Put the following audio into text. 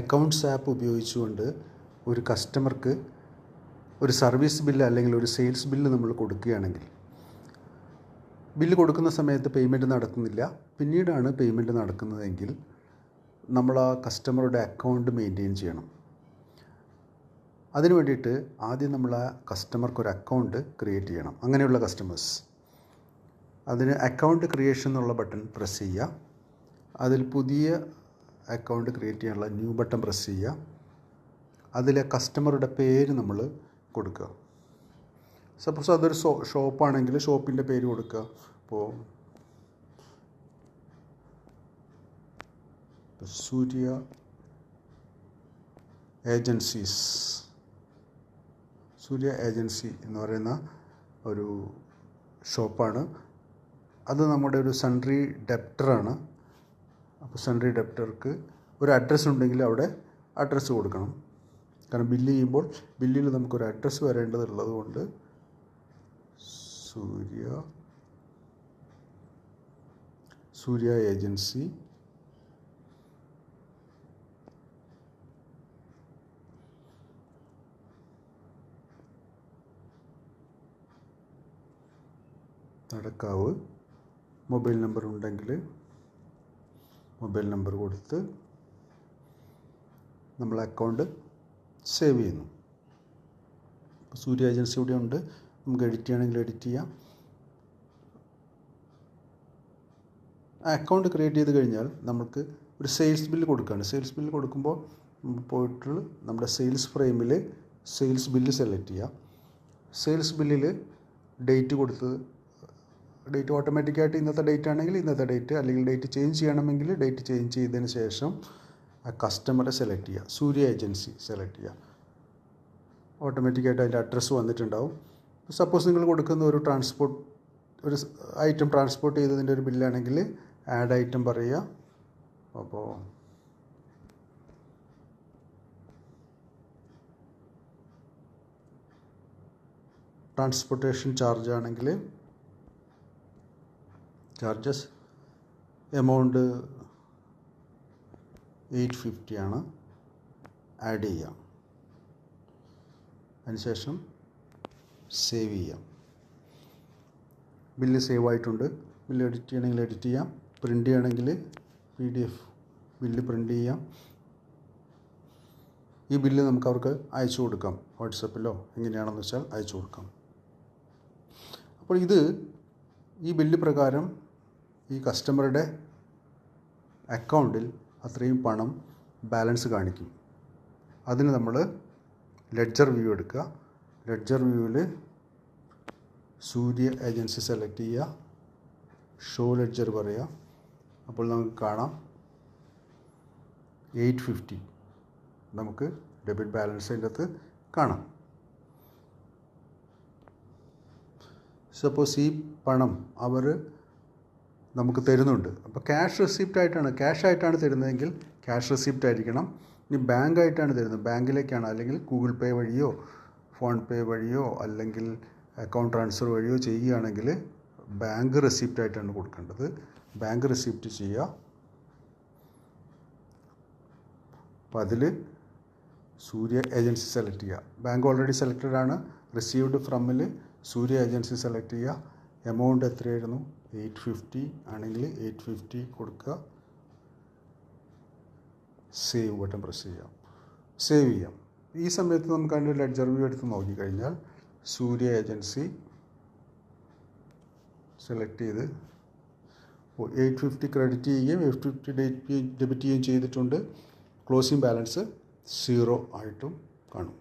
Accounts app ഉപയോഗിച്ചുകൊണ്ട് ഒരു കസ്റ്റമർക്ക് ഒരു സർവീസ് ബില്ല് അല്ലെങ്കിൽ ഒരു സെയിൽസ് ബില്ല് നമ്മൾ കൊടുക്കുകയാണെങ്കിൽ ബില്ല് കൊടുക്കുന്ന സമയത്ത് പേയ്മെൻറ്റ് നടക്കുന്നില്ല, പിന്നീടാണ് പേയ്മെൻറ്റ് നടക്കുന്നതെങ്കിൽ നമ്മൾ ആ കസ്റ്റമറുടെ അക്കൗണ്ട് മെയിൻറ്റെയിൻ ചെയ്യണം. അതിനു വേണ്ടിയിട്ട് ആദ്യം നമ്മൾ ആ കസ്റ്റമർക്ക് ഒരു അക്കൗണ്ട് ക്രിയേറ്റ് ചെയ്യണം. അങ്ങനെയുള്ള കസ്റ്റമേഴ്സ് അതിന് അക്കൗണ്ട് ക്രിയേഷൻ എന്നുള്ള ബട്ടൺ പ്രസ് ചെയ്യുക. അതിൽ പുതിയ അക്കൗണ്ട് ക്രിയേറ്റ് ചെയ്യാനുള്ള ന്യൂ ബട്ടൺ പ്രസ് ചെയ്യുക. അതിലെ കസ്റ്റമറുടെ പേര് നമ്മൾ കൊടുക്കുക. സപ്പോസ് അതൊരു ഷോപ്പാണെങ്കിൽ ഷോപ്പിൻ്റെ പേര് കൊടുക്കുക. ഇപ്പോൾ സൂര്യ ഏജൻസി എന്ന് പറയുന്ന ഒരു ഷോപ്പാണ്. അത് നമ്മുടെ ഒരു സൺട്രി ഡെപ്റ്ററാണ്. അപ്പോൾ സൺട്രി ഡെപ്റ്റർക്ക് ഒരു അഡ്രസ്സ് ഉണ്ടെങ്കിൽ അവിടെ അഡ്രസ്സ് കൊടുക്കണം. കാരണം ബില്ല് ചെയ്യുമ്പോൾ ബില്ലിൽ നമുക്കൊരു അഡ്രസ്സ് വരേണ്ടതുള്ളത് കൊണ്ട് സൂര്യ ഏജൻസി നടക്കാവ്. മൊബൈൽ നമ്പർ ഉണ്ടെങ്കിൽ മൊബൈൽ നമ്പർ കൊടുത്ത് നമ്മൾ അക്കൗണ്ട് സേവ് ചെയ്യുന്നു. ഇപ്പോൾ സൂര്യ ഏജൻസി ഇവിടെ ഉണ്ട്. നമുക്ക് എഡിറ്റ് ചെയ്യണമെങ്കിൽ എഡിറ്റ് ചെയ്യാം. ആ അക്കൗണ്ട് ക്രിയേറ്റ് ചെയ്ത് കഴിഞ്ഞാൽ നമുക്ക് ഒരു സെയിൽസ് ബില്ല് കൊടുക്കുകയാണ്. സെയിൽസ് ബില്ല് കൊടുക്കുമ്പോൾ പോയിട്ട് നമ്മുടെ സെയിൽസ് ഫ്രെയിമിൽ സെയിൽസ് ബില്ല് സെലക്ട് ചെയ്യുക. സെയിൽസ് ബില്ലിൽ ഡേറ്റ് കൊടുത്ത്, ഡേറ്റ് ഓട്ടോമാറ്റിക്കായിട്ട് ഇന്നത്തെ ഡേറ്റ് ആണെങ്കിൽ ഇന്നത്തെ ഡേറ്റ്, അല്ലെങ്കിൽ ഡേറ്റ് ചേഞ്ച് ചെയ്യണമെങ്കിൽ ഡേറ്റ് ചേഞ്ച് ചെയ്തതിന് ശേഷം ആ കസ്റ്റമറെ സെലക്ട് ചെയ്യുക. സൂര്യ ഏജൻസി സെലക്ട് ചെയ്യുക. ഓട്ടോമാറ്റിക്കായിട്ട് അതിൻ്റെ അഡ്രസ്സ് വന്നിട്ടുണ്ടാവും. സപ്പോസ് നിങ്ങൾ കൊടുക്കുന്ന ഒരു ഐറ്റം ട്രാൻസ്പോർട്ട് ചെയ്തതിൻ്റെ ഒരു ബില്ലാണെങ്കിൽ ആഡ് ഐറ്റം പറയുക. അപ്പോൾ ട്രാൻസ്പോർട്ടേഷൻ ചാർജ് ആണെങ്കിൽ ചാർജസ് എമൗണ്ട് 850 ആണ്, ആഡ് ചെയ്യാം. അതിനുശേഷം സേവ് ചെയ്യാം. ബില്ല് സേവ് ആയിട്ടുണ്ട്. ബില്ല് എഡിറ്റ് ചെയ്യണമെങ്കിൽ എഡിറ്റ് ചെയ്യാം. പ്രിൻ്റ് ചെയ്യണമെങ്കിൽ PDF ബില്ല് പ്രിൻ്റ് ചെയ്യാം. ഈ ബില്ല് നമുക്ക് അവർക്ക് അയച്ചു കൊടുക്കാം. വാട്സപ്പിലോ എങ്ങനെയാണെന്ന് വെച്ചാൽ അയച്ചു കൊടുക്കാം. അപ്പോൾ ഈ ബില്ല് പ്രകാരം ഈ കസ്റ്റമറുടെ അക്കൗണ്ടിൽ അത്രയും പണം ബാലൻസ് കാണിക്കും. അതിന് നമ്മൾ ലെഡ്ജർ വ്യൂ എടുക്കുക. ലെഡ്ജർ വ്യൂവിൽ സൂര്യ ഏജൻസി സെലക്ട് ചെയ്യുക. ഷോ ലെഡ്ജർ പറയുക. അപ്പോൾ നമുക്ക് കാണാം 850 നമുക്ക് ഡെബിറ്റ് ബാലൻസ് അതിൻ്റെ അകത്ത് കാണാം. സപ്പോസ് ഈ പണം അവർ നമുക്ക് തരുന്നുണ്ട്. അപ്പോൾ ക്യാഷ് ആയിട്ടാണ് തരുന്നതെങ്കിൽ ക്യാഷ് റെസിപ്റ്റ് ആയിരിക്കണം. ഇനി ബാങ്ക് ആയിട്ടാണ് തരുന്നത്, ബാങ്കിലേക്കാണ്, അല്ലെങ്കിൽ ഗൂഗിൾ പേ വഴിയോ ഫോൺ പേ വഴിയോ അല്ലെങ്കിൽ അക്കൗണ്ട് ട്രാൻസ്ഫർ വഴിയോ ചെയ്യുകയാണെങ്കിൽ ബാങ്ക് റെസിപ്റ്റ് ആയിട്ടാണ് കൊടുക്കേണ്ടത്. ബാങ്ക് റെസിപ്റ്റ് ചെയ്യുക. അപ്പോൾ അതിൽ സൂര്യ ഏജൻസി സെലക്ട് ചെയ്യുക. ബാങ്ക് ഓൾറെഡി സെലക്റ്റഡ് ആണ്. റിസീവ്ഡ് ഫ്രമിൽ സൂര്യ ഏജൻസി സെലക്ട് ചെയ്യുക. എമൗണ്ട് എത്രയായിരുന്നു? 850 ആണെങ്കിൽ 850 കൊടുക്കുക. സേവ് ബട്ടൺ പ്രസ് ചെയ്യാം. സേവ് ചെയ്യാം. ഈ സമയത്ത് നമുക്ക് അതിൻ്റെ ലെഡ്ജർ വ്യൂ എടുത്ത് നോക്കിക്കഴിഞ്ഞാൽ സൂര്യ ഏജൻസി സെലക്ട് ചെയ്ത് 850 ക്രെഡിറ്റ് ചെയ്യുകയും 850 ഡെബിറ്റ് ചെയ്യുകയും ചെയ്തിട്ടുണ്ട്. ക്ലോസിംഗ് ബാലൻസ് 0 ആയിട്ടും കാണും.